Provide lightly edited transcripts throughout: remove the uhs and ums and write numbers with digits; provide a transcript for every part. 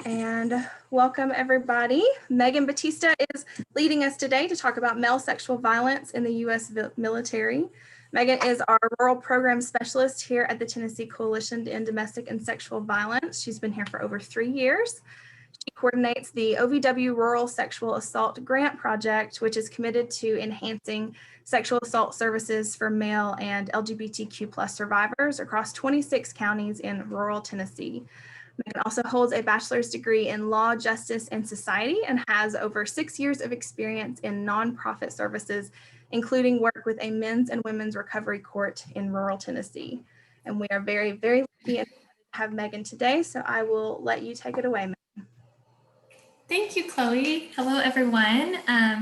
And welcome everybody. Megan Batista is leading us today to talk about male sexual violence in the U.S. military. Megan is our rural program specialist here at the Tennessee Coalition to End Domestic and Sexual Violence. She's been here for over 3 years. She coordinates the OVW Rural Sexual Assault Grant Project, which is committed to enhancing sexual assault services for male and LGBTQ+ survivors across 26 counties in rural Tennessee. Megan also holds a bachelor's degree in law, justice, and society and has over 6 years of experience in nonprofit services, including work with a men's and women's recovery court in rural Tennessee. And we are very, very lucky and to have Megan today, so I will let you take it away, Megan. Thank you, Chloe. Hello, everyone.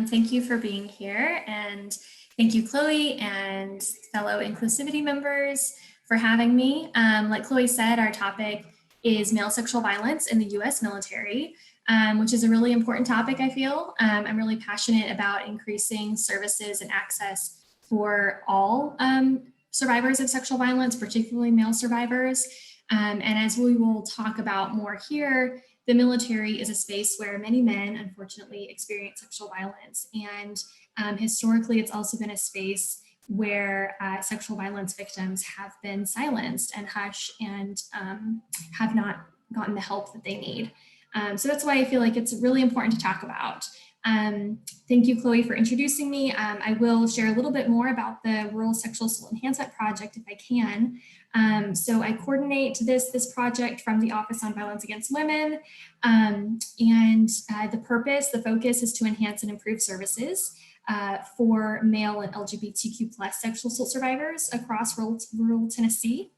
Thank you for being here, and thank you, Chloe, and fellow Inclusivity members for having me. Like Chloe said, our topic is male sexual violence in the U.S. military, which is a really important topic, I feel. I'm really passionate about increasing services and access for all survivors of sexual violence, particularly male survivors. And as we will talk about more here, the military is a space where many men, unfortunately, experience sexual violence. And historically, it's also been a space where sexual violence victims have been silenced and hushed and have not gotten the help that they need. So that's why I feel like it's really important to talk about. Thank you, Chloe, for introducing me. I will share a little bit more about the Rural Sexual Assault Enhancement Project if I can. So I coordinate this project from the Office on Violence Against Women. The focus is to enhance and improve services for male and LGBTQ+ sexual assault survivors across rural Tennessee.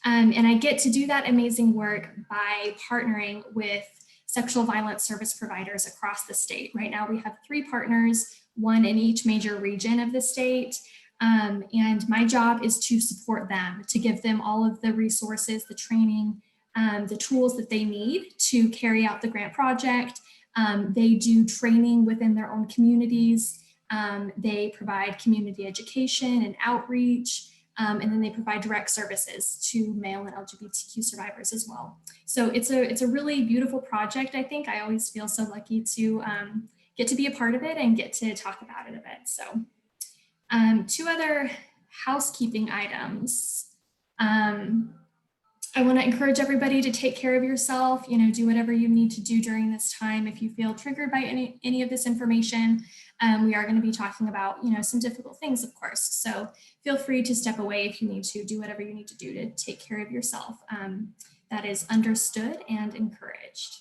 And I get to do that amazing work by partnering with sexual violence service providers across the state. Right now we have 3 partners, 1 in each major region of the state. And my job is to support them, to give them all of the resources, the training, the tools that they need to carry out the grant project. They do training within their own communities. They provide community education and outreach, and then they provide direct services to male and LGBTQ survivors as well. So it's a really beautiful project, I think. I always feel so lucky to get to be a part of it and get to talk about it a bit. So 2 other housekeeping items. I want to encourage everybody to take care of yourself, do whatever you need to do during this time. If you feel triggered by any of this information, we are going to be talking about, some difficult things, of course. So feel free to step away if you need to, do whatever you need to do to take care of yourself. That is understood and encouraged.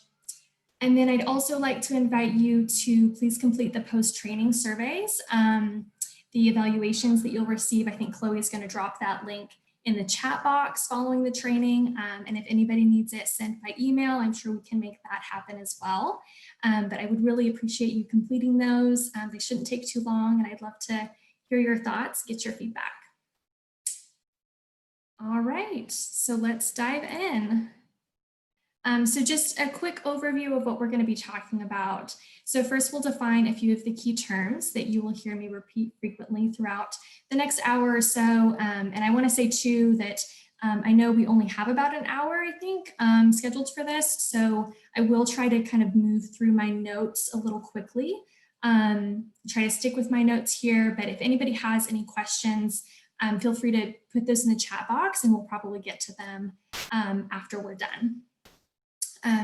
And then I'd also like to invite you to please complete the post-training surveys. The evaluations that you'll receive, I think Chloe is going to drop that link in the chat box following the training. And if anybody needs it sent by email, I'm sure we can make that happen as well. But I would really appreciate you completing those. They shouldn't take too long, and I'd love to hear your thoughts, get your feedback. All right, so let's dive in. So just a quick overview of what we're going to be talking about. So first we'll define a few of the key terms that you will hear me repeat frequently throughout the next hour or so. And I want to say too that I know we only have about an hour, I think, scheduled for this. So I will try to kind of move through my notes a little quickly, try to stick with my notes here. But if anybody has any questions, feel free to put those in the chat box and we'll probably get to them after we're done.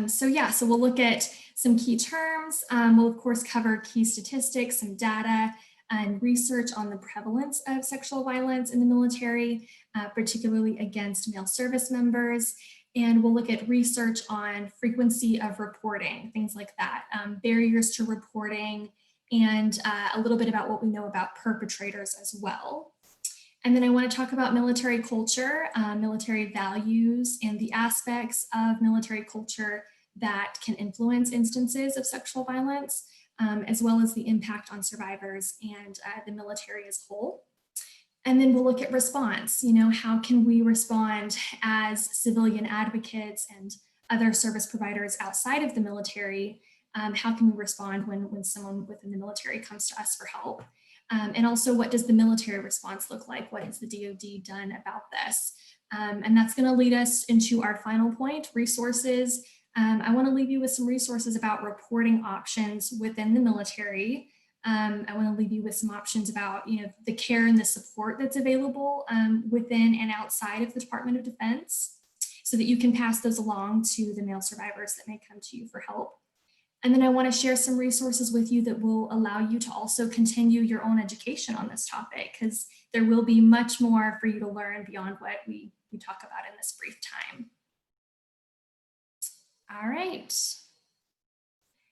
So we'll look at some key terms. We'll of course cover key statistics, some data and research on the prevalence of sexual violence in the military, particularly against male service members. And we'll look at research on frequency of reporting, things like that, barriers to reporting, and a little bit about what we know about perpetrators as well. And then I want to talk about military culture, military values, and the aspects of military culture that can influence instances of sexual violence, as well as the impact on survivors and the military as a whole. And then we'll look at response. How can we respond as civilian advocates and other service providers outside of the military? How can we respond when someone within the military comes to us for help? And also, what does the military response look like? What has the DoD done about this? And that's going to lead us into our final point, resources I want to leave you with some resources about reporting options within the military. I want to leave you with some options about, the care and the support that's available within and outside of the Department of Defense, so that you can pass those along to the male survivors that may come to you for help. And then I want to share some resources with you that will allow you to also continue your own education on this topic, because there will be much more for you to learn beyond what we talk about in this brief time. All right.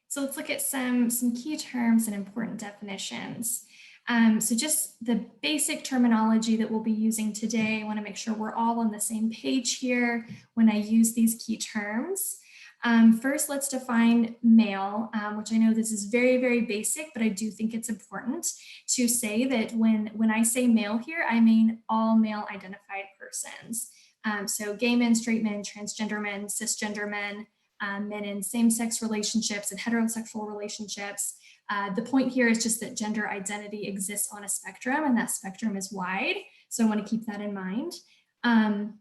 So let's look at some key terms and important definitions. So just the basic terminology that we'll be using today. I want to make sure we're all on the same page here when I use these key terms. First, let's define male, which I know this is very, very basic, but I do think it's important to say that when I say male here, I mean all male identified persons. So gay men, straight men, transgender men, cisgender men, men in same-sex relationships and heterosexual relationships. The point here is just that gender identity exists on a spectrum, and that spectrum is wide. So I want to keep that in mind and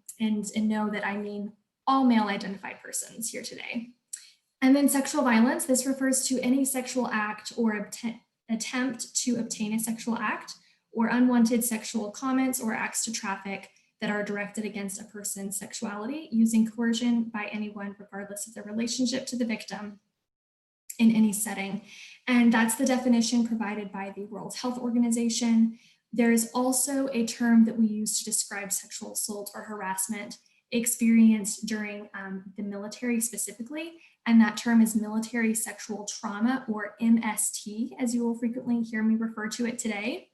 know that I mean all male identified persons here today. And then sexual violence, this refers to any sexual act or attempt to obtain a sexual act or unwanted sexual comments or acts to traffic that are directed against a person's sexuality using coercion by anyone, regardless of their relationship to the victim in any setting. And that's the definition provided by the World Health Organization. There is also a term that we use to describe sexual assault or harassment experienced during the military specifically, and that term is military sexual trauma, or MST, as you will frequently hear me refer to it today.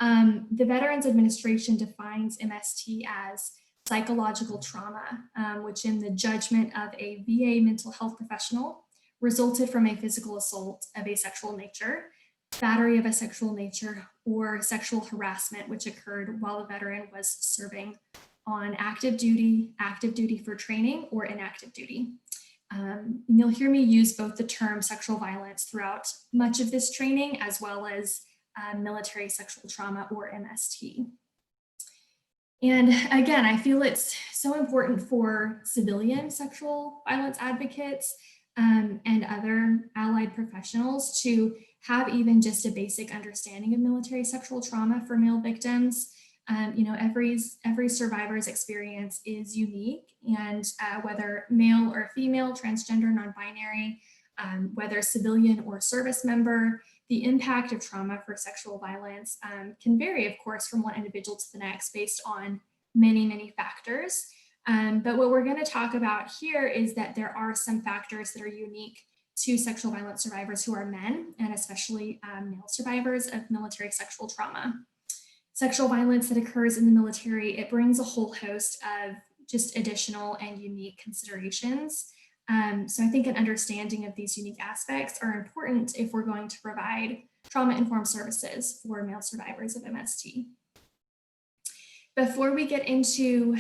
The Veterans Administration defines MST as psychological trauma, which in the judgment of a VA mental health professional resulted from a physical assault of a sexual nature, battery of a sexual nature, or sexual harassment, which occurred while the veteran was serving on active duty for training, or inactive duty. You'll hear me use both the term sexual violence throughout much of this training, as well as military sexual trauma, or MST. And again, I feel it's so important for civilian sexual violence advocates and other allied professionals to have even just a basic understanding of military sexual trauma for male victims. Every survivor's experience is unique, and whether male or female, transgender, non-binary, whether civilian or service member, the impact of trauma for sexual violence can vary, of course, from one individual to the next based on many, many factors. But what we're going to talk about here is that there are some factors that are unique to sexual violence survivors who are men, and especially male survivors of military sexual trauma. Sexual violence that occurs in the military, it brings a whole host of just additional and unique considerations. So I think an understanding of these unique aspects are important if we're going to provide trauma-informed services for male survivors of MST. Before we get into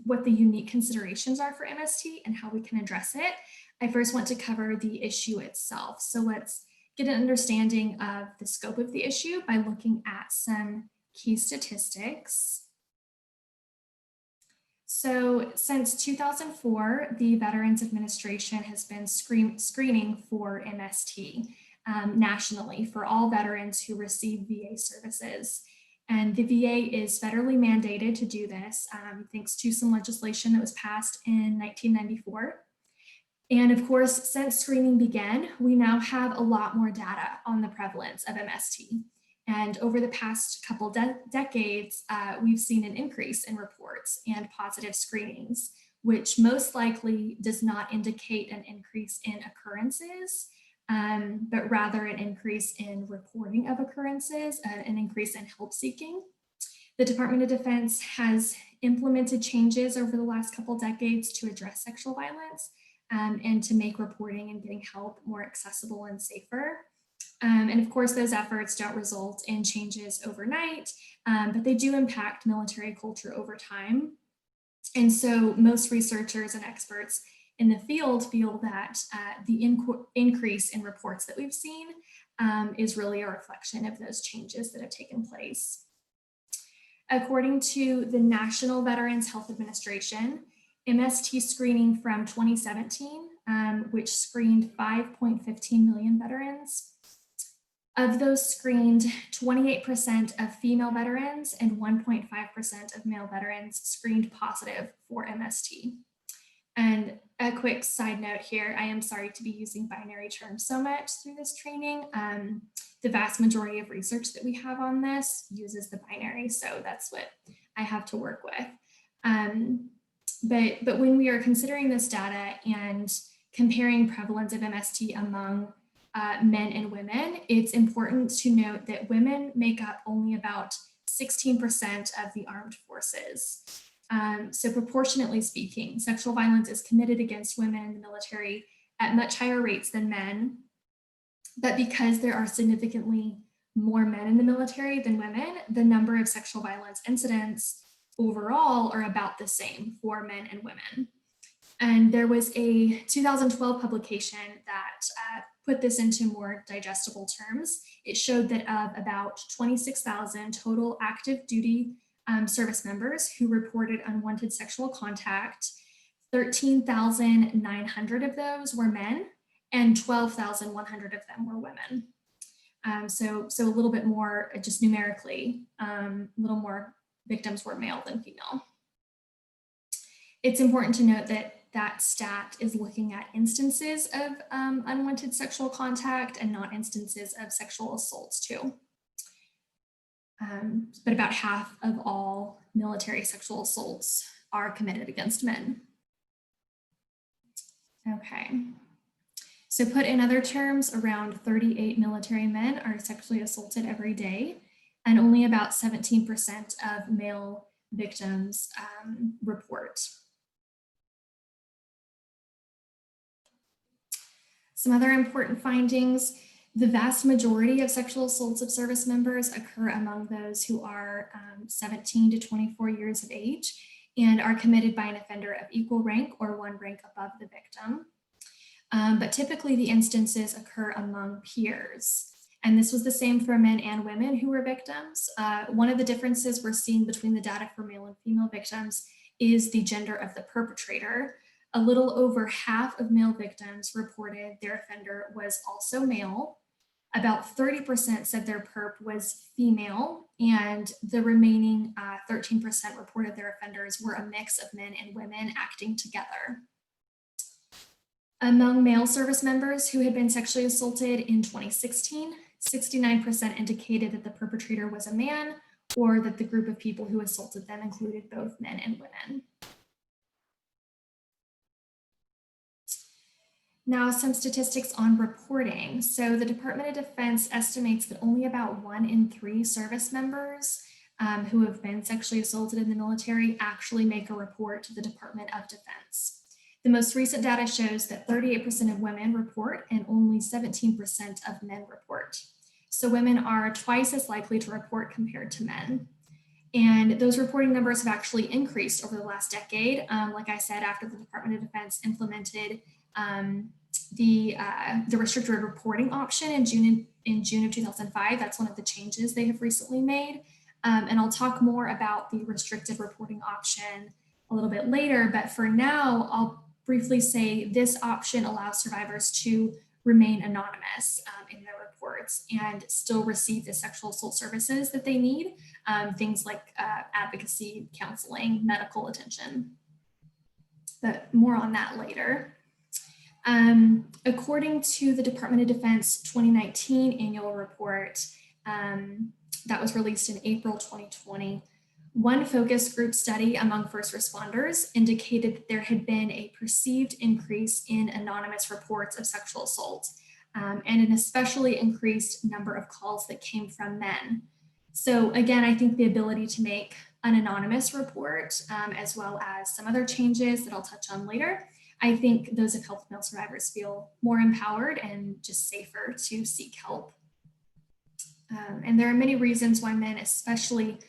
what the unique considerations are for MST and how we can address it, I first want to cover the issue itself. So let's get an understanding of the scope of the issue by looking at some key statistics. So since 2004, the Veterans Administration has been screening for MST nationally for all veterans who receive VA services. And the VA is federally mandated to do this thanks to some legislation that was passed in 1994. And of course, since screening began, we now have a lot more data on the prevalence of MST. And over the past couple decades, we've seen an increase in reports and positive screenings, which most likely does not indicate an increase in occurrences, but rather an increase in reporting of occurrences, an increase in help seeking. The Department of Defense has implemented changes over the last couple decades to address sexual violence and to make reporting and getting help more accessible and safer. And of course, those efforts don't result in changes overnight, but they do impact military culture over time. And so most researchers and experts in the field feel that the increase in reports that we've seen is really a reflection of those changes that have taken place. According to the National Veterans Health Administration, MST screening from 2017, which screened 5.15 million veterans. Of those screened, 28% of female veterans and 1.5% of male veterans screened positive for MST. And a quick side note here, I am sorry to be using binary terms so much through this training. The vast majority of research that we have on this uses the binary, so that's what I have to work with. But when we are considering this data and comparing prevalence of MST among men and women, it's important to note that women make up only about 16% of the armed forces. So proportionately speaking, sexual violence is committed against women in the military at much higher rates than men. But because there are significantly more men in the military than women, the number of sexual violence incidents overall are about the same for men and women. And there was a 2012 publication that put this into more digestible terms. It showed that of about 26,000 total active duty service members who reported unwanted sexual contact, 13,900 of those were men and 12,100 of them were women. So a little bit more, just numerically, a little more victims were male than female. It's important to note that that stat is looking at instances of unwanted sexual contact and not instances of sexual assaults too. But about half of all military sexual assaults are committed against men. Okay. So put in other terms, around 38 military men are sexually assaulted every day, and only about 17% of male victims report. Some other important findings: the vast majority of sexual assaults of service members occur among those who are 17 to 24 years of age and are committed by an offender of equal rank or one rank above the victim. But typically the instances occur among peers. And this was the same for men and women who were victims. One of the differences we're seeing between the data for male and female victims is the gender of the perpetrator. A little over half of male victims reported their offender was also male. About 30% said their perp was female, and the remaining 13% reported their offenders were a mix of men and women acting together. Among male service members who had been sexually assaulted in 2016, 69% indicated that the perpetrator was a man, or that the group of people who assaulted them included both men and women. Now, some statistics on reporting. So the Department of Defense estimates that only about 1 in 3 service members who have been sexually assaulted in the military actually make a report to the Department of Defense. The most recent data shows that 38% of women report and only 17% of men report. So women are twice as likely to report compared to men. And those reporting numbers have actually increased over the last decade. Like I said, after the Department of Defense implemented the restricted reporting option in June of 2005. That's one of the changes they have recently made. And I'll talk more about the restricted reporting option a little bit later, but for now, I'll briefly say this option allows survivors to remain anonymous in their reports and still receive the sexual assault services that they need, things like advocacy, counseling, medical attention. But more on that later. According to the Department of Defense 2019 annual report that was released in April 2020, one focus group study among first responders indicated that there had been a perceived increase in anonymous reports of sexual assault and an especially increased number of calls that came from men. So again, I think the ability to make an anonymous report as well as some other changes that I'll touch on later, I think those have helped male survivors feel more empowered and just safer to seek help. And there are many reasons why men especially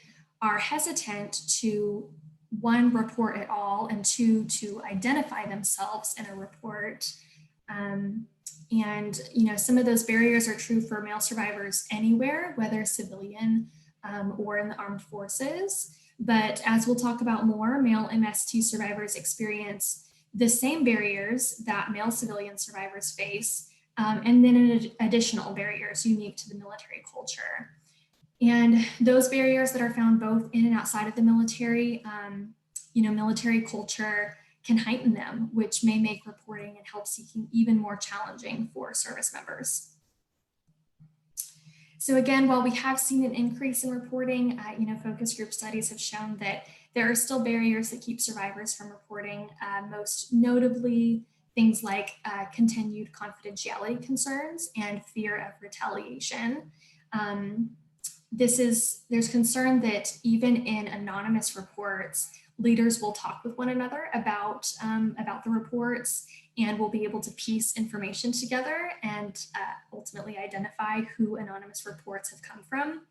are hesitant to, 1, report at all, and 2, to identify themselves in a report. And some of those barriers are true for male survivors anywhere, whether civilian or in the armed forces. But as we'll talk about more, male MST survivors experience the same barriers that male civilian survivors face, and then additional barriers unique to the military culture. And those barriers that are found both in and outside of the military, military culture can heighten them, which may make reporting and help seeking even more challenging for service members. So again, while we have seen an increase in reporting, focus group studies have shown that there are still barriers that keep survivors from reporting, most notably things like continued confidentiality concerns and fear of retaliation. There's concern that even in anonymous reports, leaders will talk with one another about the reports and will be able to piece information together and ultimately identify who anonymous reports have come from.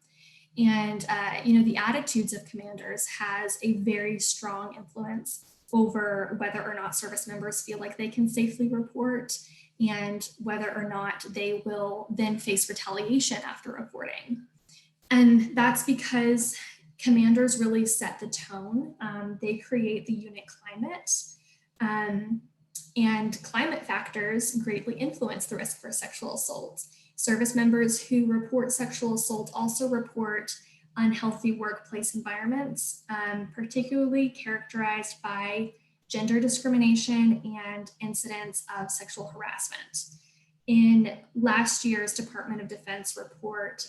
And, the attitudes of commanders has a very strong influence over whether or not service members feel like they can safely report and whether or not they will then face retaliation after reporting. And that's because commanders really set the tone. They create the unit climate, and climate factors greatly influence the risk for sexual assault. Service members who report sexual assault also report unhealthy workplace environments, particularly characterized by gender discrimination and incidents of sexual harassment. In last year's Department of Defense report,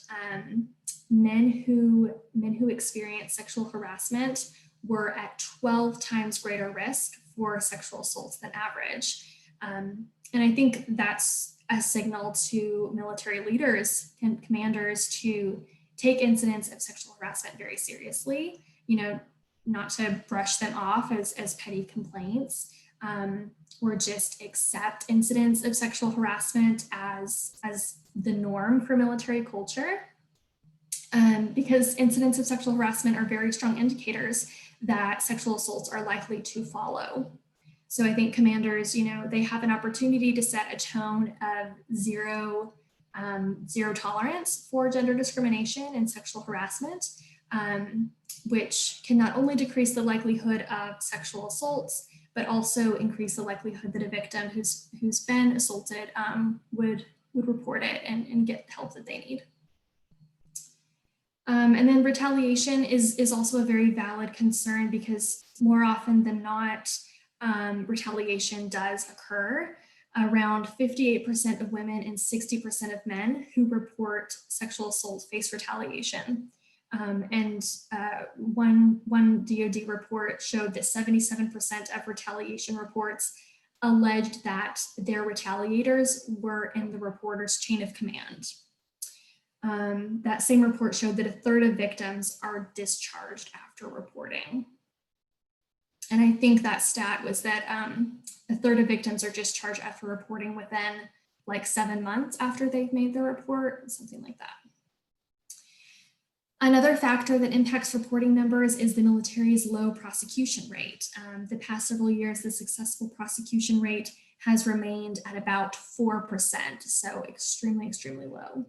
men who experienced sexual harassment were at 12 times greater risk for sexual assaults than average. And I think that's a signal to military leaders and commanders to take incidents of sexual harassment very seriously, not to brush them off as petty complaints, or just accept incidents of sexual harassment as the norm for military culture. Because incidents of sexual harassment are very strong indicators that sexual assaults are likely to follow. So I think commanders, they have an opportunity to set a tone of zero tolerance for gender discrimination and sexual harassment, which can not only decrease the likelihood of sexual assaults, but also increase the likelihood that a victim who's been assaulted would report it and get the help that they need. And then retaliation is also a very valid concern because more often than not, retaliation does occur. Around 58% of women and 60% of men who report sexual assault face retaliation. And one DoD report showed that 77% of retaliation reports alleged that their retaliators were in the reporter's chain of command. That same report showed that a third of victims are discharged after reporting. And I think that stat was that a third of victims are discharged after reporting within like 7 months after they've made the report, something like that. Another factor that impacts reporting numbers is the military's low prosecution rate. The past several years, the successful prosecution rate has remained at about 4%, so extremely, extremely low.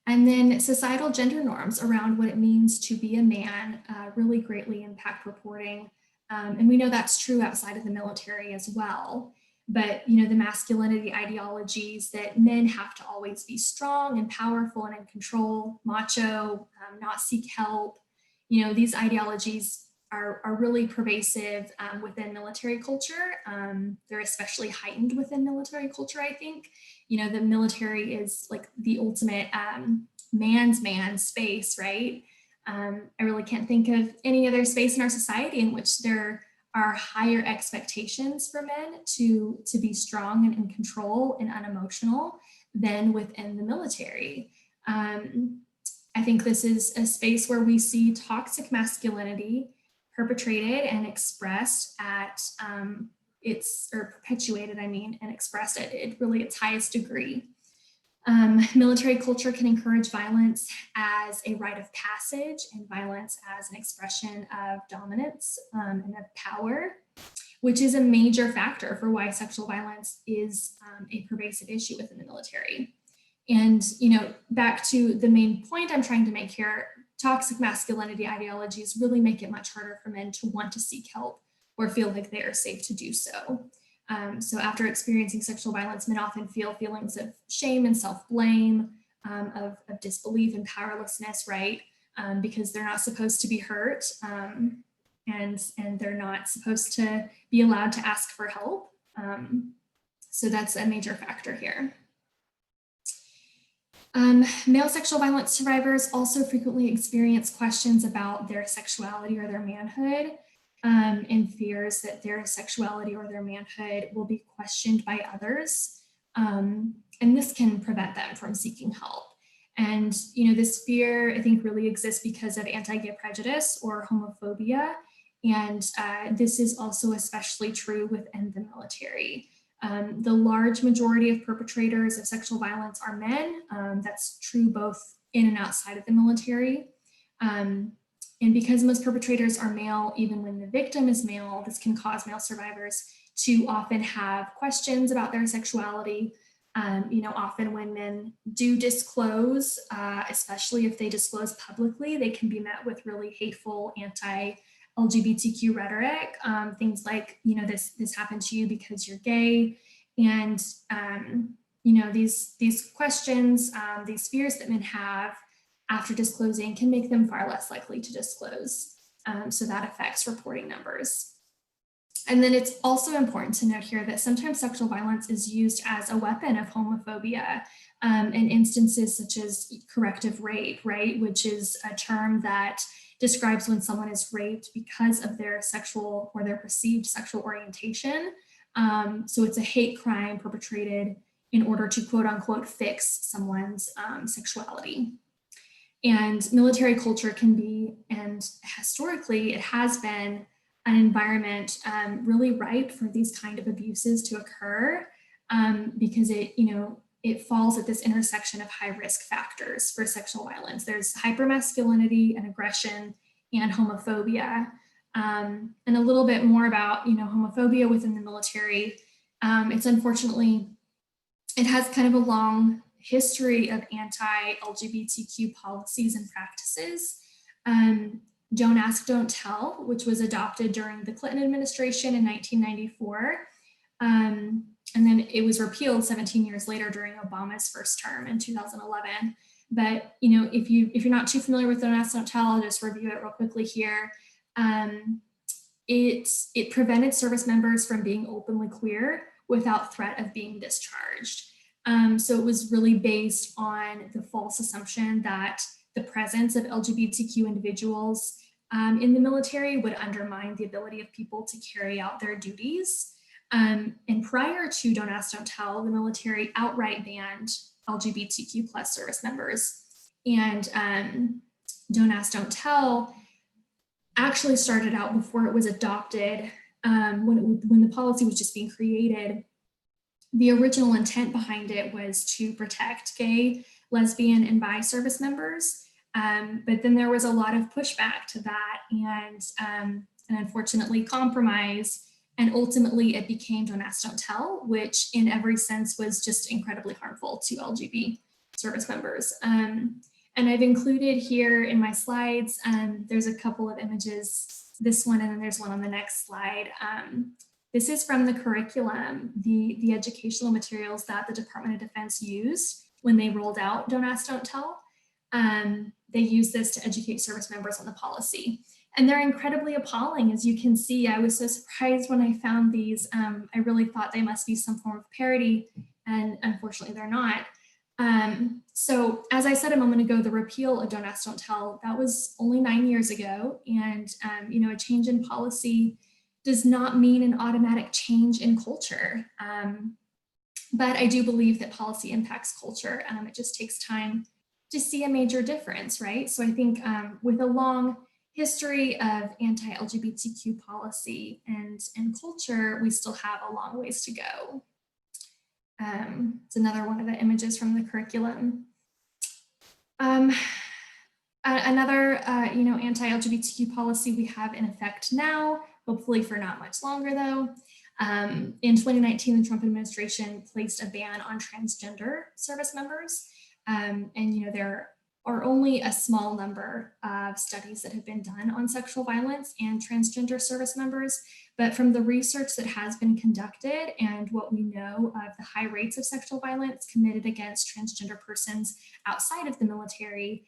And then societal gender norms around what it means to be a man really greatly impact reporting. And we know that's true outside of the military as well. But the masculinity ideologies that men have to always be strong and powerful and in control, macho, not seek help, these ideologies are really pervasive within military culture. They're especially heightened within military culture, I think. The military is like the ultimate man's man space, right? I really can't think of any other space in our society in which there are higher expectations for men to be strong and in control and unemotional than within the military. I think this is a space where we see toxic masculinity perpetrated and expressed at perpetuated, and expressed at its highest degree. Military culture can encourage violence as a rite of passage and violence as an expression of dominance and of power, which is a major factor for why sexual violence is a pervasive issue within the military. And, back to the main point I'm trying to make here, toxic masculinity ideologies really make it much harder for men to want to seek help or feel like they are safe to do so. So after experiencing sexual violence, men often feel feelings of shame and self-blame, of disbelief and powerlessness, right? Because they're not supposed to be hurt, and they're not supposed to be allowed to ask for help. So that's a major factor here. Male sexual violence survivors also frequently experience questions about their sexuality or their manhood, and fears that their sexuality or their manhood will be questioned by others. And this can prevent them from seeking help. And, this fear, I think, really exists because of anti-gay prejudice or homophobia. And this is also especially true within the military. The large majority of perpetrators of sexual violence are men. That's true both in and outside of the military. And because most perpetrators are male, even when the victim is male, this can cause male survivors to often have questions about their sexuality. Often when men do disclose, especially if they disclose publicly, they can be met with really hateful anti-LGBTQ rhetoric. Things like, this happened to you because you're gay. And, these questions, these fears that men have after disclosing can make them far less likely to disclose. So that affects reporting numbers. And then it's also important to note here that sometimes sexual violence is used as a weapon of homophobia in instances such as corrective rape, right? Which is a term that describes when someone is raped because of their sexual or their perceived sexual orientation. So it's a hate crime perpetrated in order to quote unquote fix someone's sexuality. And military culture can be, and historically it has been, an environment really ripe for these kind of abuses to occur because it falls at this intersection of high risk factors for sexual violence. There's hypermasculinity and aggression and homophobia. And a little bit more about homophobia within the military. It's unfortunately, it has kind of a long history of anti-LGBTQ policies and practices. Don't Ask, Don't Tell, which was adopted during the Clinton administration in 1994. And then it was repealed 17 years later during Obama's first term in 2011. But if you're not too familiar with Don't Ask, Don't Tell, I'll just review it real quickly here. It prevented service members from being openly queer without threat of being discharged. So it was really based on the false assumption that the presence of LGBTQ individuals in the military would undermine the ability of people to carry out their duties. And prior to Don't Ask, Don't Tell, the military outright banned LGBTQ plus service members. And Don't Ask, Don't Tell actually started out before it was adopted, when the policy was just being created. The original intent behind it was to protect gay, lesbian, and bi service members. But then there was a lot of pushback to that and unfortunately compromise. And ultimately it became Don't Ask, Don't Tell, which in every sense was just incredibly harmful to LGBT service members. And I've included here in my slides, there's a couple of images, this one, and then there's one on the next slide. This is from the curriculum, the educational materials that the Department of Defense used when they rolled out Don't Ask, Don't Tell. They use this to educate service members on the policy. And they're incredibly appalling, as you can see. I was so surprised when I found these. I really thought they must be some form of parody, and unfortunately they're not. So as I said a moment ago, the repeal of Don't Ask, Don't Tell, that was only 9 years ago. And a change in policy does not mean an automatic change in culture. But I do believe that policy impacts culture. It just takes time to see a major difference, right? So I think with a long history of anti-LGBTQ policy and culture, we still have a long ways to go. It's another one of the images from the curriculum. Another anti-LGBTQ policy we have in effect now, hopefully for not much longer though. In 2019, the Trump administration placed a ban on transgender service members. And there are only a small number of studies that have been done on sexual violence and transgender service members, but from the research that has been conducted and what we know of the high rates of sexual violence committed against transgender persons outside of the military,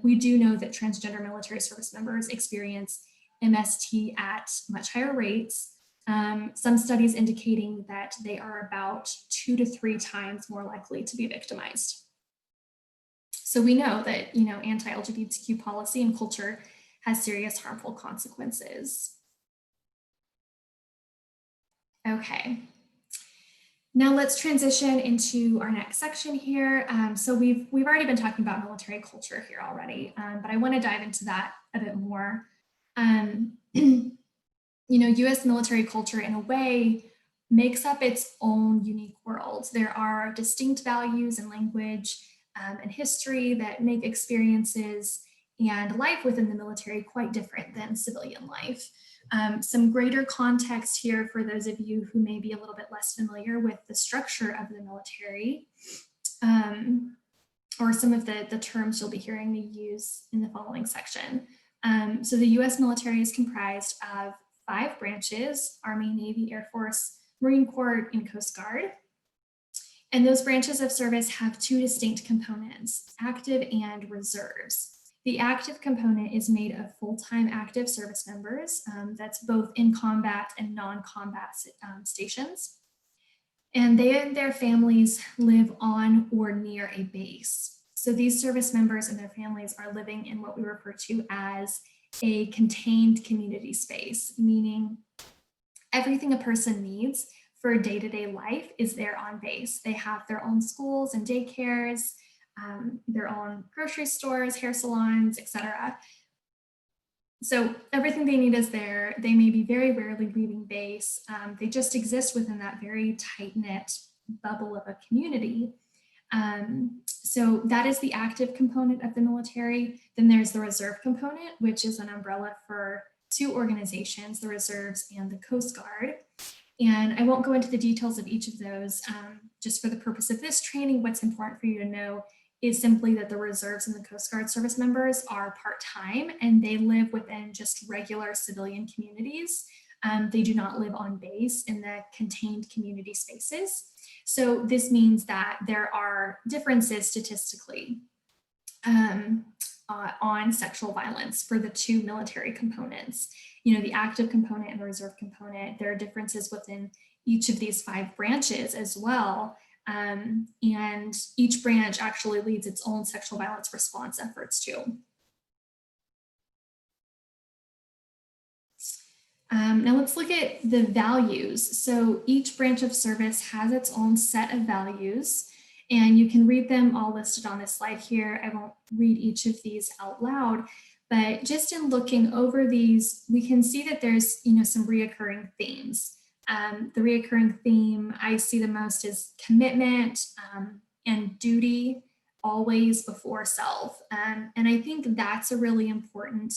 we do know that transgender military service members experience MST at much higher rates. Some studies indicating that they are about 2 to 3 times more likely to be victimized. So we know that, anti-LGBTQ policy and culture has serious harmful consequences. Okay. Now let's transition into our next section here. So we've already been talking about military culture here already, but I want to dive into that a bit more. US military culture in a way makes up its own unique world. There are distinct values and language and history that make experiences and life within the military quite different than civilian life. Some greater context here for those of you who may be a little bit less familiar with the structure of the military, or some of the terms you'll be hearing me use in the following section. So the US military is comprised of 5 branches: Army, Navy, Air Force, Marine Corps, and Coast Guard. And those branches of service have 2 distinct components: active and reserves. The active component is made of full-time active service members. That's both in combat and non-combat stations. And they and their families live on or near a base. So these service members and their families are living in what we refer to as a contained community space, meaning everything a person needs for day-to-day life is there on base. They have their own schools and daycares, their own grocery stores, hair salons, etc. So everything they need is there. They may be very rarely leaving base. They just exist within that very tight-knit bubble of a community. So that is the active component of the military. Then there's the reserve component, which is an umbrella for 2 organizations, the reserves and the Coast Guard. And I won't go into the details of each of those. Just for the purpose of this training, what's important for you to know is simply that the reserves and the Coast Guard service members are part-time and they live within just regular civilian communities. They do not live on base in the contained community spaces. So this means that there are differences statistically on sexual violence for the 2 military components. The active component and the reserve component, there are differences within each of these 5 branches as well. And each branch actually leads its own sexual violence response efforts too. Now let's look at the values. So each branch of service has its own set of values, and you can read them all listed on this slide here. I won't read each of these out loud, but just in looking over these, we can see that there's some reoccurring themes. The reoccurring theme I see the most is commitment and duty, always before self. And I think that's a really important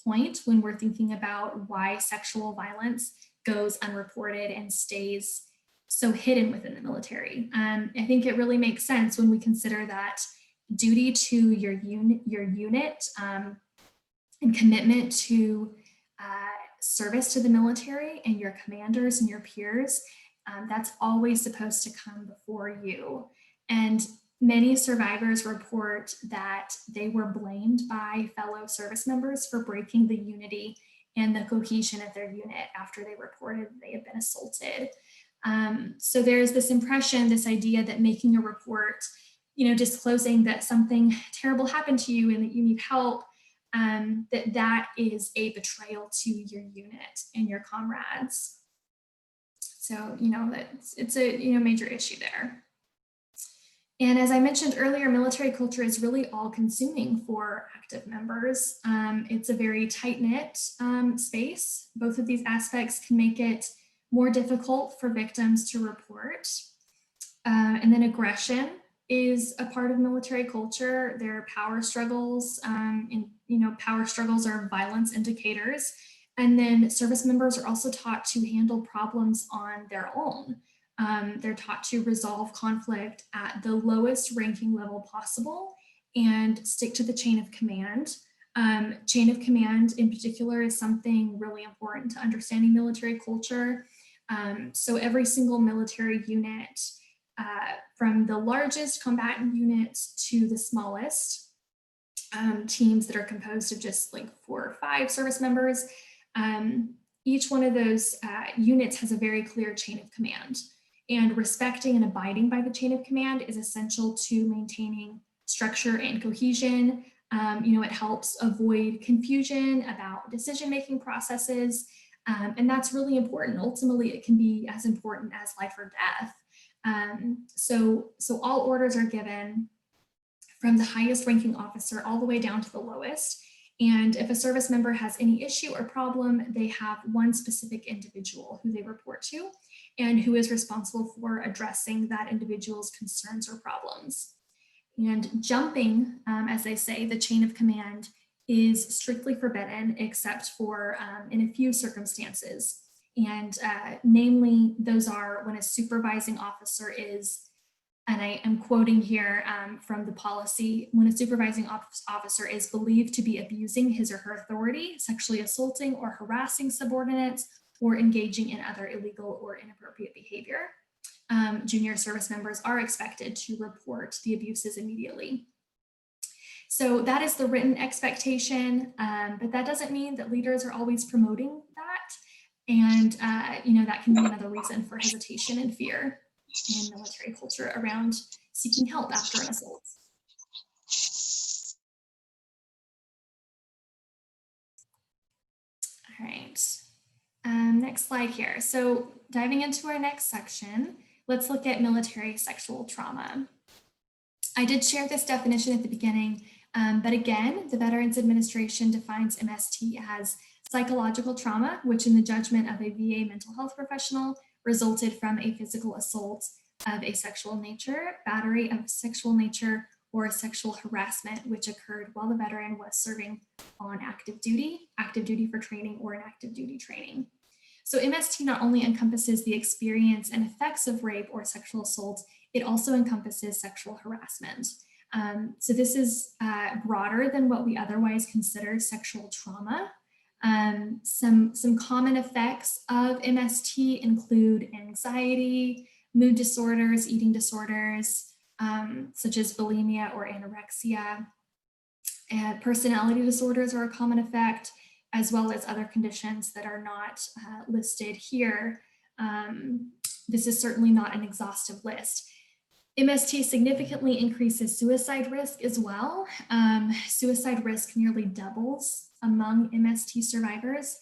point when we're thinking about why sexual violence goes unreported and stays so hidden within the military. I think it really makes sense when we consider that duty to your unit and commitment to service to the military and your commanders and your peers, that's always supposed to come before you. And many survivors report that they were blamed by fellow service members for breaking the unity and the cohesion of their unit after they reported they had been assaulted. So there's this impression, this idea that making a report, disclosing that something terrible happened to you and that you need help, that is a betrayal to your unit and your comrades. So, it's a major issue there. And as I mentioned earlier, military culture is really all-consuming for active members. It's a very tight-knit space. Both of these aspects can make it more difficult for victims to report. And then aggression is a part of military culture. There are power struggles, and power struggles are violence indicators. And then service members are also taught to handle problems on their own. They're taught to resolve conflict at the lowest ranking level possible and stick to the chain of command. Chain of command in particular is something really important to understanding military culture. So every single military unit, from the largest combatant units to the smallest teams that are composed of just like 4 or 5 service members, each one of those units has a very clear chain of command. And respecting and abiding by the chain of command is essential to maintaining structure and cohesion. It helps avoid confusion about decision-making processes. And that's really important. Ultimately, it can be as important as life or death. So all orders are given from the highest ranking officer all the way down to the lowest. And if a service member has any issue or problem, they have one specific individual who they report to and who is responsible for addressing that individual's concerns or problems. And jumping, as they say, the chain of command is strictly forbidden except for in a few circumstances. And namely, those are when a supervising officer is, and I am quoting here from the policy, when a supervising officer is believed to be abusing his or her authority, sexually assaulting or harassing subordinates, or engaging in other illegal or inappropriate behavior. Junior service members are expected to report the abuses immediately. So that is the written expectation, but that doesn't mean that leaders are always promoting that. And that can be another reason for hesitation and fear in military culture around seeking help after an assault. All right, next slide here. So diving into our next section, let's look at military sexual trauma. I did share this definition at the beginning, but again, the Veterans Administration defines MST as psychological trauma, which in the judgment of a VA mental health professional resulted from a physical assault of a sexual nature, battery of sexual nature, or sexual harassment, which occurred while the veteran was serving on active duty for training, or in active duty training. So MST not only encompasses the experience and effects of rape or sexual assault, it also encompasses sexual harassment. So this is broader than what we otherwise consider sexual trauma. Some common effects of MST include anxiety, mood disorders, eating disorders, such as bulimia or anorexia. Personality disorders are a common effect, as well as other conditions that are not listed here. This is certainly not an exhaustive list. MST significantly increases suicide risk as well. Suicide risk nearly doubles among MST survivors,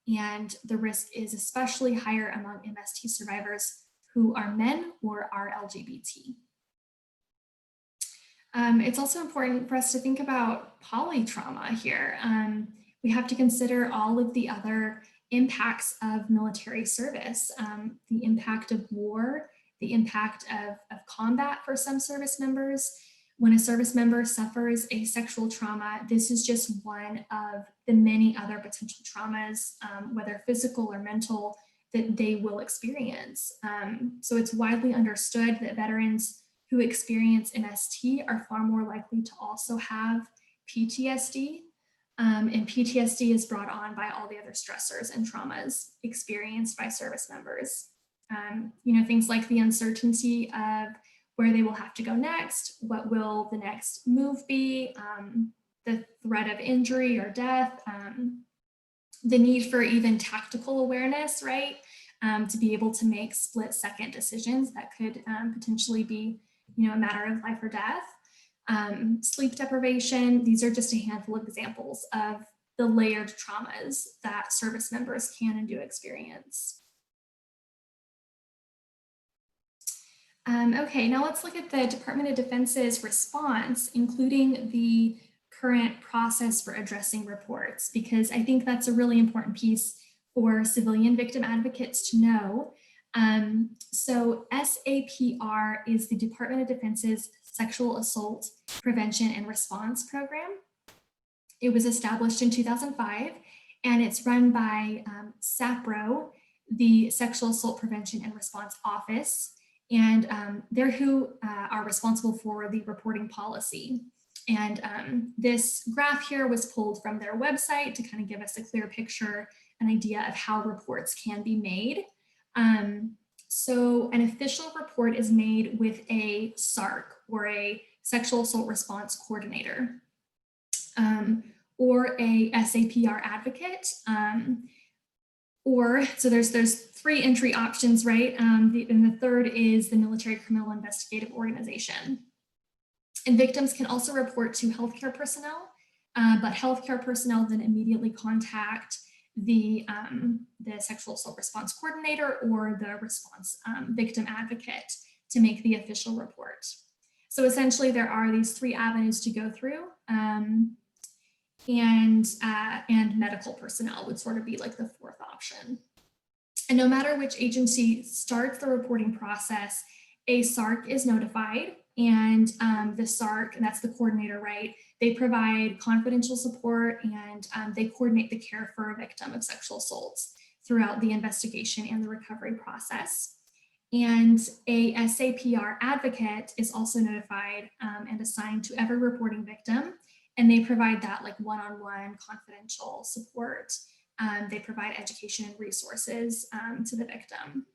and the risk is especially higher among MST survivors who are men or are LGBT. It's also important for us to think about polytrauma here. We have to consider all of the other impacts of military service, the impact of war, the impact of combat for some service members. When a service member suffers a sexual trauma, this is just one of the many other potential traumas, whether physical or mental, that they will experience. So it's widely understood that veterans who experience MST are far more likely to also have PTSD. And PTSD is brought on by all the other stressors and traumas experienced by service members. Things like the uncertainty of where they will have to go next, what will the next move be, the threat of injury or death, the need for even tactical awareness, right? To be able to make split-second decisions that could potentially be, a matter of life or death. Sleep deprivation, these are just a handful of examples of the layered traumas that service members can and do experience. Okay, now let's look at the Department of Defense's response, including the current process for addressing reports, because I think that's a really important piece for civilian victim advocates to know. So SAPR is the Department of Defense's Sexual Assault Prevention and Response Program. It was established in 2005, and it's run by SAPRO, the Sexual Assault Prevention and Response Office, and they're who are responsible for the reporting policy. And this graph here was pulled from their website to kind of give us a clear picture, an idea of how reports can be made. So an official report is made with a SARC, or a Sexual Assault Response Coordinator, or a SAPR advocate. So there's 3 entry options, right? And the third is the Military Criminal Investigative Organization. And victims can also report to healthcare personnel, but healthcare personnel then immediately contact the Sexual Assault Response Coordinator or the response victim advocate to make the official report. So essentially there are these 3 avenues to go through, and medical personnel would sort of be like the 4th option. And no matter which agency starts the reporting process, a SARC is notified, and the SARC, and that's the coordinator, right? They provide confidential support, and they coordinate the care for a victim of sexual assaults throughout the investigation and the recovery process. And a SAPR advocate is also notified and assigned to every reporting victim, and they provide that like one-on-one confidential support. They provide education and resources to the victim.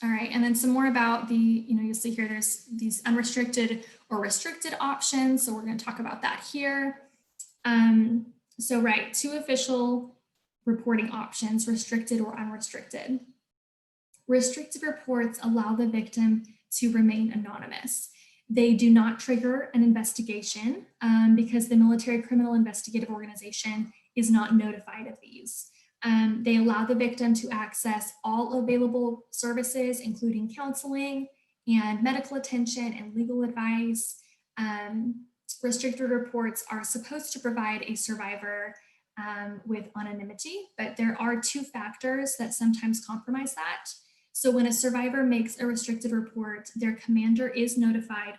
All right, and then some more about the, you'll see here there's these unrestricted or restricted options. So we're going to talk about that here. So right, 2 official reporting options, restricted or unrestricted. Restricted reports allow the victim to remain anonymous. They do not trigger an investigation because the Military Criminal Investigative Organization is not notified of these. They allow the victim to access all available services, including counseling and medical attention and legal advice. Restricted reports are supposed to provide a survivor with anonymity, but there are 2 factors that sometimes compromise that. So when a survivor makes a restricted report, their commander is notified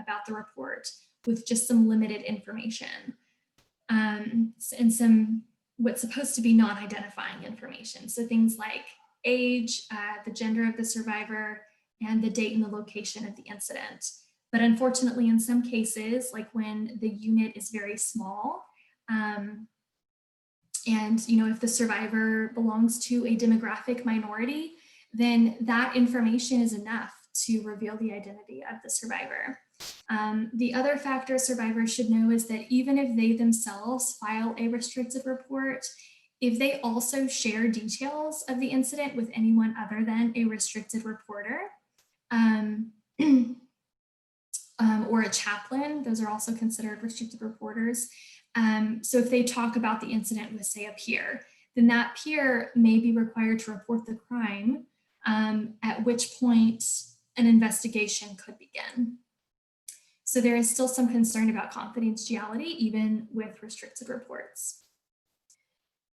about the report with just some limited information and some what's supposed to be non-identifying information. So things like age, the gender of the survivor, and the date and the location of the incident. But unfortunately, in some cases, like when the unit is very small, and if the survivor belongs to a demographic minority, then that information is enough to reveal the identity of the survivor. The other factor survivors should know is that even if they themselves file a restricted report, if they also share details of the incident with anyone other than a restricted reporter or a chaplain, those are also considered restricted reporters. So if they talk about the incident with, say, a peer, then that peer may be required to report the crime, at which point an investigation could begin. So there is still some concern about confidentiality, even with restricted reports.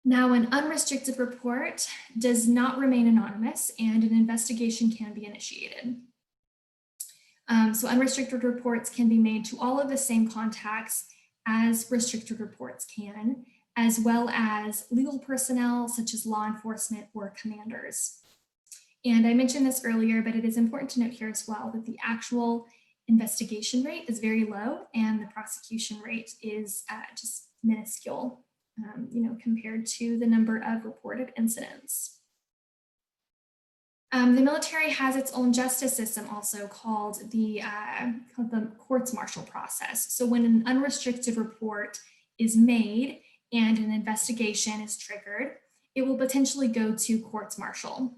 Now, an unrestricted report does not remain anonymous, and an investigation can be initiated. So unrestricted reports can be made to all of the same contacts as restricted reports can, as well as legal personnel such as law enforcement or commanders. And I mentioned this earlier, but it is important to note here as well that the actual investigation rate is very low and the prosecution rate is just minuscule, compared to the number of reported incidents. The military has its own justice system also called the courts-martial process. So when an unrestricted report is made and an investigation is triggered, it will potentially go to courts-martial.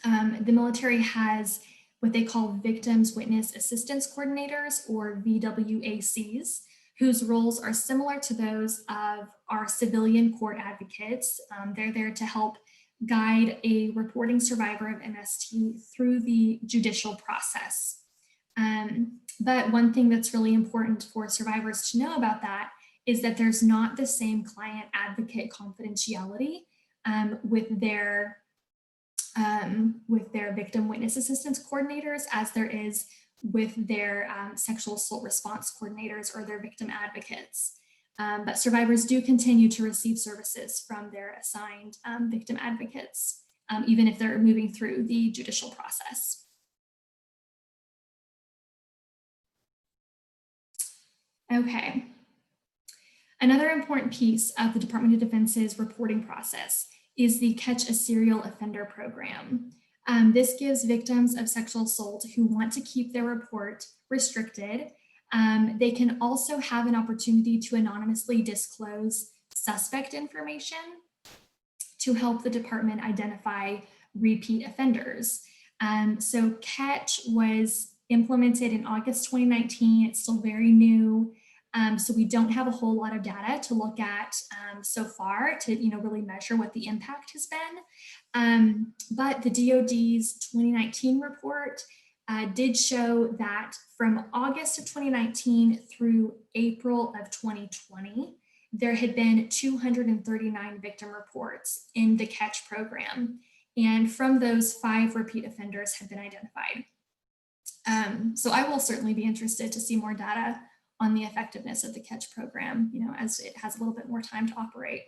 The military has what they call Victims Witness Assistance Coordinators, or VWACs, whose roles are similar to those of our civilian court advocates. They're there to help guide a reporting survivor of MST through the judicial process. But one thing that's really important for survivors to know about that is that there's not the same client advocate confidentiality with their victim witness assistance coordinators as there is with their sexual assault response coordinators or their victim advocates. But survivors do continue to receive services from their assigned victim advocates, even if they're moving through the judicial process. Okay. Another important piece of the Department of Defense's reporting process is the Catch a Serial Offender program. This gives victims of sexual assault who want to keep their report restricted. They can also have an opportunity to anonymously disclose suspect information to help the department identify repeat offenders. So Catch was implemented in August 2019. It's still very new. So we don't have a whole lot of data to look at so far to really measure what the impact has been. But the DoD's 2019 report did show that from August of 2019 through April of 2020, there had been 239 victim reports in the Catch program. And from those, 5 repeat offenders have been identified. So I will certainly be interested to see more data on the effectiveness of the Catch program, as it has a little bit more time to operate.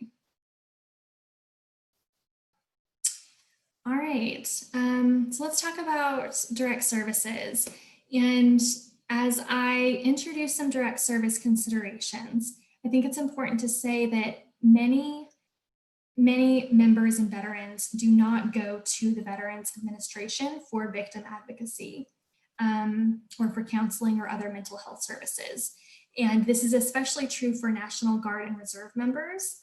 All right, so let's talk about direct services. And as I introduce some direct service considerations, I think it's important to say that many members and veterans do not go to the Veterans Administration for victim advocacy or for counseling or other mental health services. And this is especially true for National Guard and Reserve members,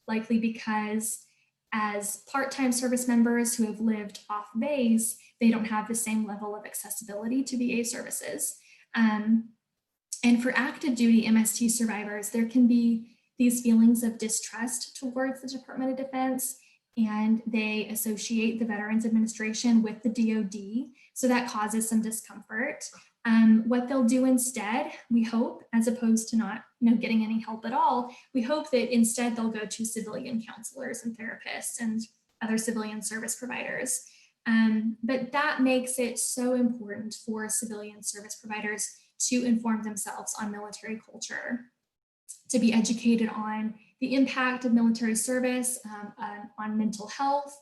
likely because as part-time service members who have lived off base, they don't have the same level of accessibility to VA services. And for active duty MST survivors, there can be these feelings of distrust towards the Department of Defense, and they associate the Veterans Administration with the DoD. So that causes some discomfort. What they'll do instead, we hope, as opposed to not getting any help at all, we hope that instead they'll go to civilian counselors and therapists and other civilian service providers. But that makes it so important for civilian service providers to inform themselves on military culture, to be educated on the impact of military service on mental health,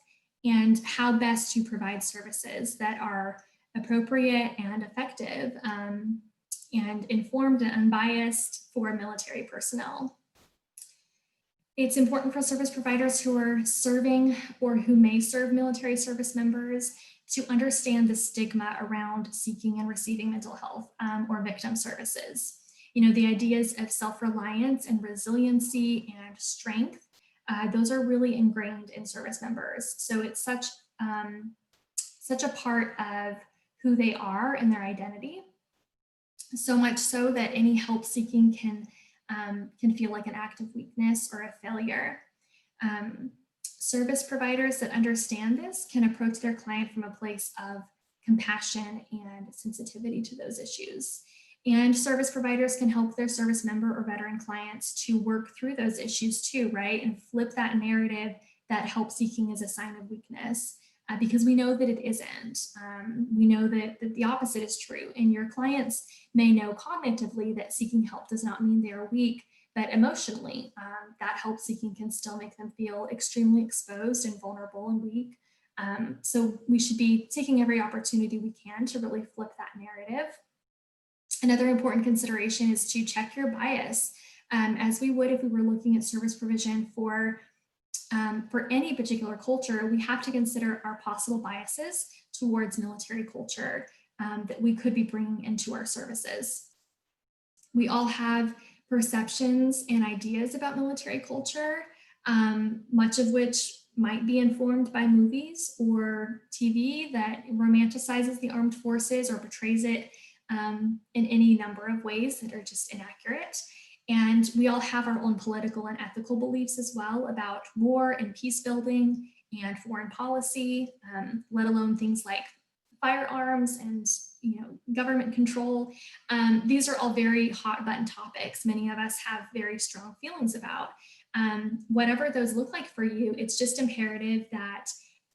and how best to provide services that are appropriate and effective and informed and unbiased for military personnel. It's important for service providers who are serving or who may serve military service members to understand the stigma around seeking and receiving mental health or victim services. The ideas of self-reliance and resiliency and strength, those are really ingrained in service members. So it's such a part of who they are and their identity. So much so that any help seeking can feel like an act of weakness or a failure. Service providers that understand this can approach their client from a place of compassion and sensitivity to those issues. And service providers can help their service member or veteran clients to work through those issues too, right? And flip that narrative that help seeking is a sign of weakness, because we know that it isn't. We know that the opposite is true. And your clients may know cognitively that seeking help does not mean they are weak, but emotionally, that help seeking can still make them feel extremely exposed and vulnerable and weak. So we should be taking every opportunity we can to really flip that narrative. Another important consideration is to check your bias, as we would if we were looking at service provision for any particular culture. We have to consider our possible biases towards military culture that we could be bringing into our services. We all have perceptions and ideas about military culture, much of which might be informed by movies or TV that romanticizes the armed forces or portrays it in any number of ways that are just inaccurate. And we all have our own political and ethical beliefs as well about war and peace building and foreign policy, let alone things like firearms and government control. These are all very hot button topics. Many of us have very strong feelings about. Whatever those look like for you, it's just imperative that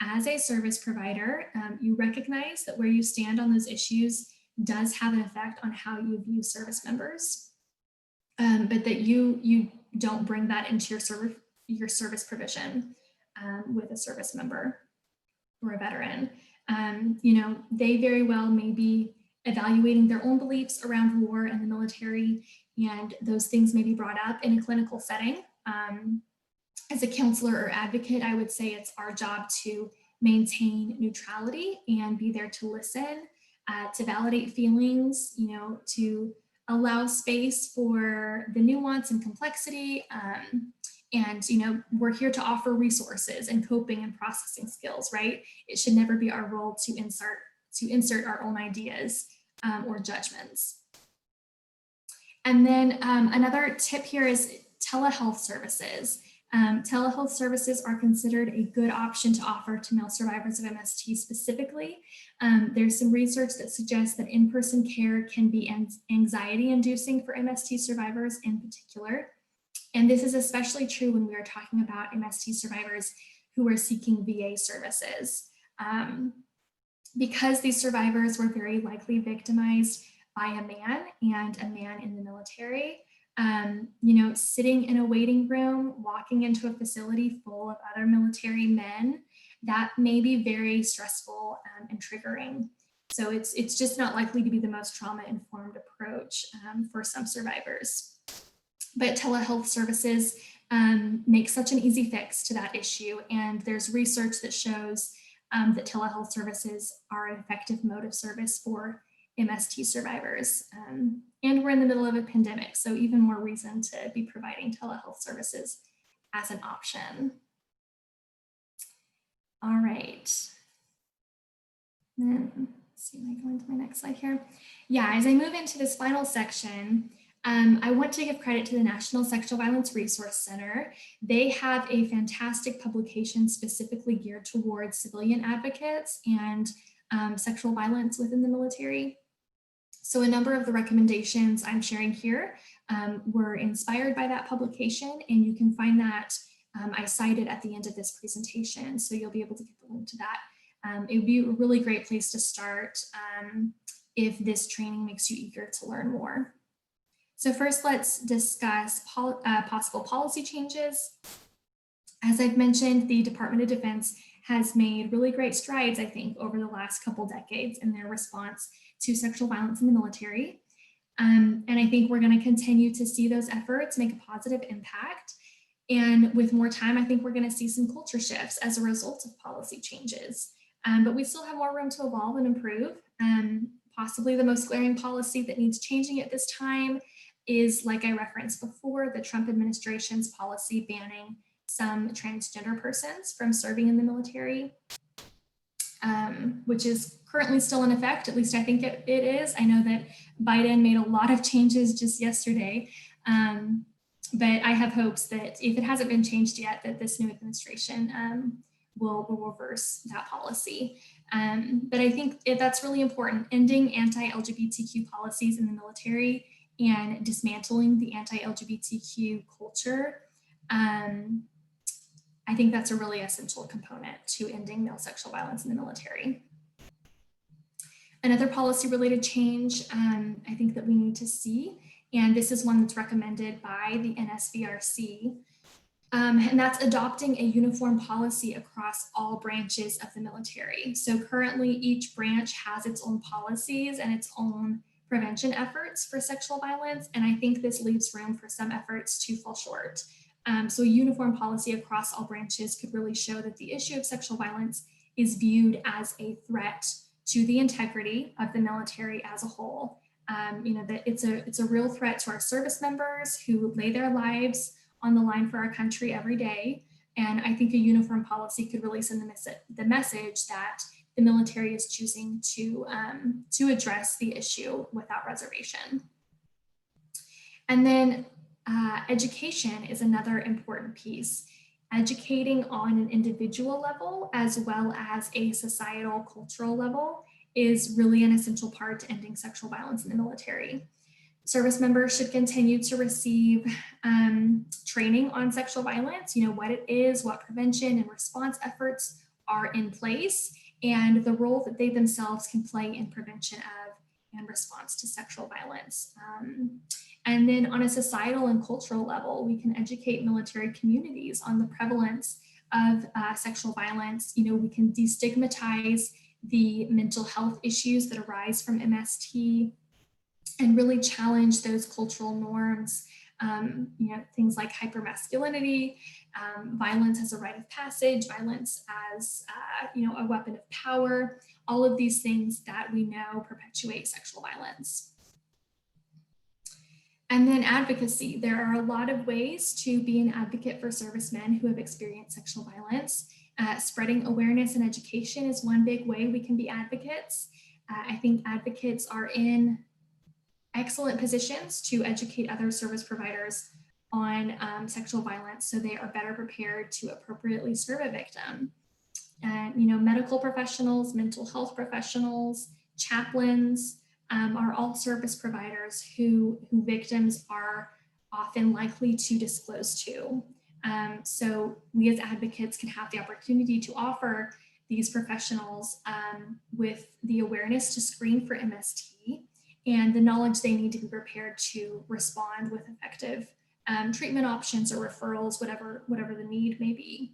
as a service provider, you recognize that where you stand on those issues does have an effect on how you view service members, but that you don't bring that into your service provision with a service member or a veteran. They very well may be evaluating their own beliefs around war and the military, and those things may be brought up in a clinical setting. As a counselor or advocate, I would say it's our job to maintain neutrality and be there to listen, to validate feelings, to allow space for the nuance and complexity. And we're here to offer resources and coping and processing skills, right? It should never be our role to insert our own ideas or judgments. And then another tip here is telehealth services. Telehealth services are considered a good option to offer to male survivors of MST specifically. There's some research that suggests that in-person care can be anxiety-inducing for MST survivors in particular. And this is especially true when we are talking about MST survivors who are seeking VA services. Because these survivors were very likely victimized by a man and a man in the military, sitting in a waiting room, walking into a facility full of other military men, that may be very stressful and triggering. So it's just not likely to be the most trauma-informed approach for some survivors. But telehealth services make such an easy fix to that issue. And there's research that shows that telehealth services are an effective mode of service for MST survivors. And we're in the middle of a pandemic, so even more reason to be providing telehealth services as an option. All right. Then, let's see, am I going to my next slide here? Yeah, as I move into this final section, I want to give credit to the National Sexual Violence Resource Center. They have a fantastic publication specifically geared towards civilian advocates and sexual violence within the military. So a number of the recommendations I'm sharing here were inspired by that publication, and you can find that I cited at the end of this presentation, so you'll be able to get the link to that. It would be a really great place to start if this training makes you eager to learn more. So first, let's discuss possible policy changes. As I've mentioned, the Department of Defense has made really great strides, I think, over the last couple decades in their response to sexual violence in the military. And I think we're going to continue to see those efforts make a positive impact. And with more time, I think we're going to see some culture shifts as a result of policy changes. But we still have more room to evolve and improve. Possibly the most glaring policy that needs changing at this time is, like I referenced before, the Trump administration's policy banning some transgender persons from serving in the military, which is currently still in effect. At least I think it is. I know that Biden made a lot of changes just yesterday, but I have hopes that if it hasn't been changed yet, that this new administration will reverse that policy. But I think that's really important. Ending anti-LGBTQ policies in the military and dismantling the anti-LGBTQ culture, I think that's a really essential component to ending male sexual violence in the military. Another policy-related change I think that we need to see, and this is one that's recommended by the NSVRC, and that's adopting a uniform policy across all branches of the military. So currently each branch has its own policies and its own prevention efforts for sexual violence, and I think this leaves room for some efforts to fall short. So a uniform policy across all branches could really show that the issue of sexual violence is viewed as a threat to the integrity of the military as a whole. That it's a real threat to our service members who lay their lives on the line for our country every day. And I think a uniform policy could really send the message that the military is choosing to address the issue without reservation. And then education is another important piece. Educating on an individual level as well as a societal cultural level is really an essential part to ending sexual violence in the military. Service members should continue to receive training on sexual violence, what it is, what prevention and response efforts are in place, and the role that they themselves can play in prevention of and response to sexual violence. And then on a societal and cultural level, we can educate military communities on the prevalence of sexual violence. We can destigmatize the mental health issues that arise from MST, and really challenge those cultural norms, things like hypermasculinity, violence as a rite of passage, violence as a weapon of power, all of these things that we know perpetuate sexual violence. And then advocacy. There are a lot of ways to be an advocate for servicemen who have experienced sexual violence. Spreading awareness and education is one big way we can be advocates. I think advocates are in excellent positions to educate other service providers on sexual violence, so they are better prepared to appropriately serve a victim. And medical professionals, mental health professionals, chaplains are all service providers who victims are often likely to disclose to. So we as advocates can have the opportunity to offer these professionals with the awareness to screen for MST and the knowledge they need to be prepared to respond with effective treatment options or referrals, whatever the need may be.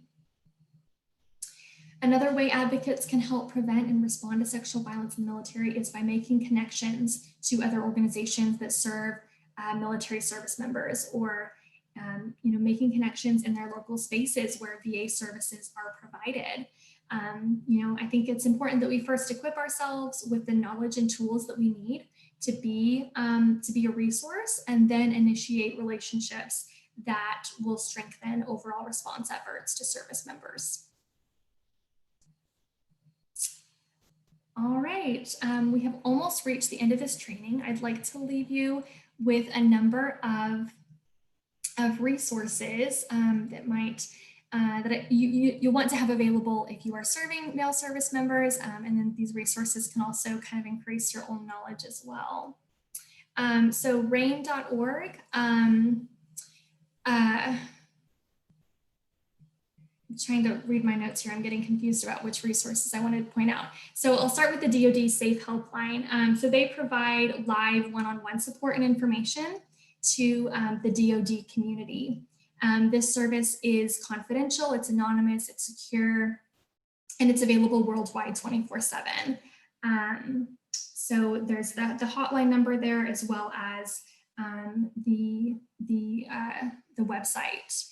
Another way advocates can help prevent and respond to sexual violence in the military is by making connections to other organizations that serve military service members, or making connections in their local spaces where VA services are provided. I think it's important that we first equip ourselves with the knowledge and tools that we need to be a resource, and then initiate relationships that will strengthen overall response efforts to service members. All right, we have almost reached the end of this training. I'd like to leave you with a number of resources that you want to have available if you are serving male service members, and then these resources can also kind of increase your own knowledge as well. So RAIN.org, I'm trying to read my notes here. I'm getting confused about which resources I wanted to point out. So I'll start with the DoD Safe Helpline. So they provide live one-on-one support and information to the DoD community. This service is confidential, it's anonymous, it's secure, and it's available worldwide 24/7. So there's the hotline number there, as well as the website.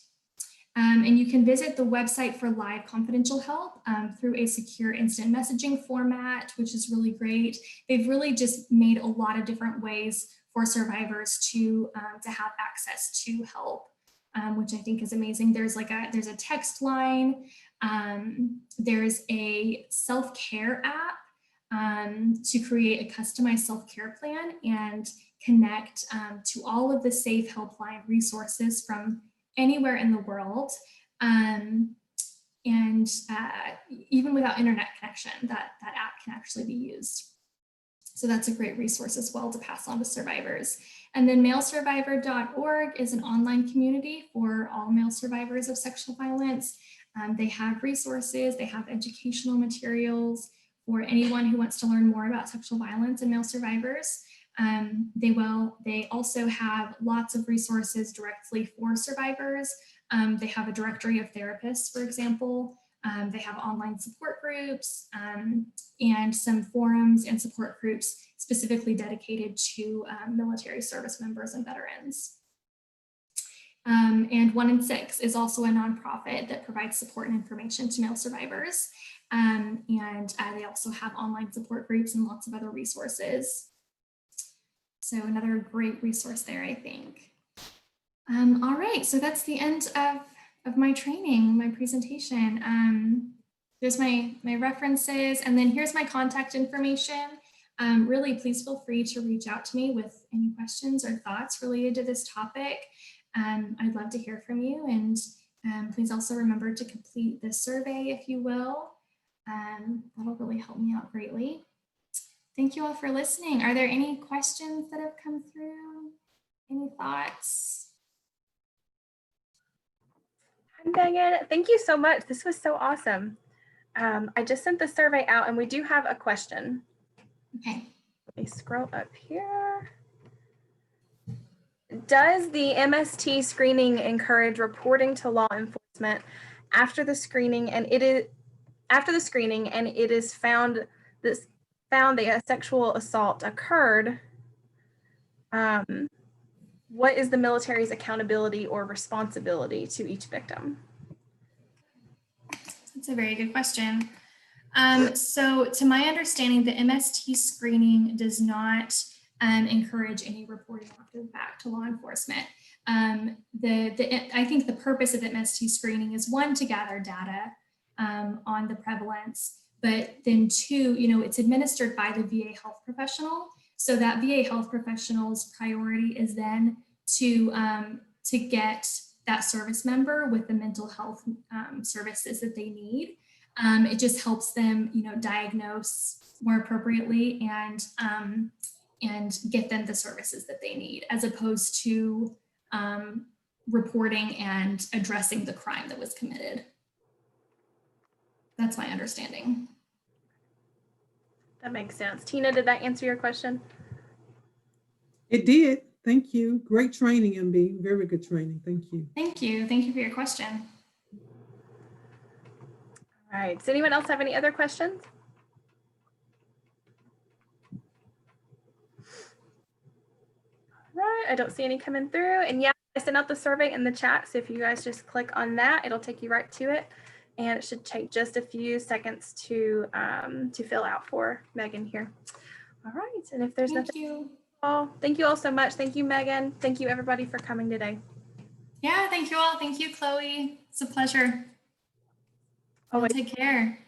And you can visit the website for live confidential help through a secure instant messaging format, which is really great. They've really just made a lot of different ways for survivors to have access to help, which I think is amazing. There's a text line, there's a self-care app to create a customized self-care plan and connect to all of the Safe Helpline resources from anywhere in the world, and even without internet connection, that app can actually be used. So that's a great resource as well to pass on to survivors. And then malesurvivor.org is an online community for all male survivors of sexual violence. They have resources, they have educational materials for anyone who wants to learn more about sexual violence and male survivors. They also have lots of resources directly for survivors. They have a directory of therapists, for example. They have online support groups and some forums and support groups specifically dedicated to military service members and veterans. And 1 in 6 is also a nonprofit that provides support and information to male survivors. And they also have online support groups and lots of other resources. So another great resource there, I think. All right, so that's the end of my training, my presentation. There's my references, and then here's my contact information. Really, please feel free to reach out to me with any questions or thoughts related to this topic. I'd love to hear from you, and please also remember to complete the survey if you will. That'll really help me out greatly. Thank you all for listening. Are there any questions that have come through? Any thoughts? Hi, Megan. Thank you so much. This was so awesome. I just sent the survey out and we do have a question. Okay. Let me scroll up here. Does the MST screening encourage reporting to law enforcement after the screening and it is found that found that a sexual assault occurred, what is the military's accountability or responsibility to each victim? That's a very good question. So to my understanding, the MST screening does not encourage any reporting after the fact to law enforcement. I think the purpose of MST screening is, one, to gather data on the prevalence, but then two, it's administered by the VA health professional. So that VA health professional's priority is then to get that service member with the mental health services that they need. It just helps them, diagnose more appropriately and get them the services that they need, as opposed to reporting and addressing the crime that was committed. That's my understanding. That makes sense. Tina, did that answer your question? It did. Thank you. Great training, MB. Very good training. Thank you. Thank you. Thank you for your question. All right. Does anyone else have any other questions? All right. I don't see any coming through. And yeah, I sent out the survey in the chat. So if you guys just click on that, it'll take you right to it. And it should take just a few seconds to fill out for Megan here. All right. And if there's nothing, thank you all so much. Thank you, Megan. Thank you, everybody, for coming today. Yeah, thank you all. Thank you, Chloe. It's a pleasure. Oh, take care.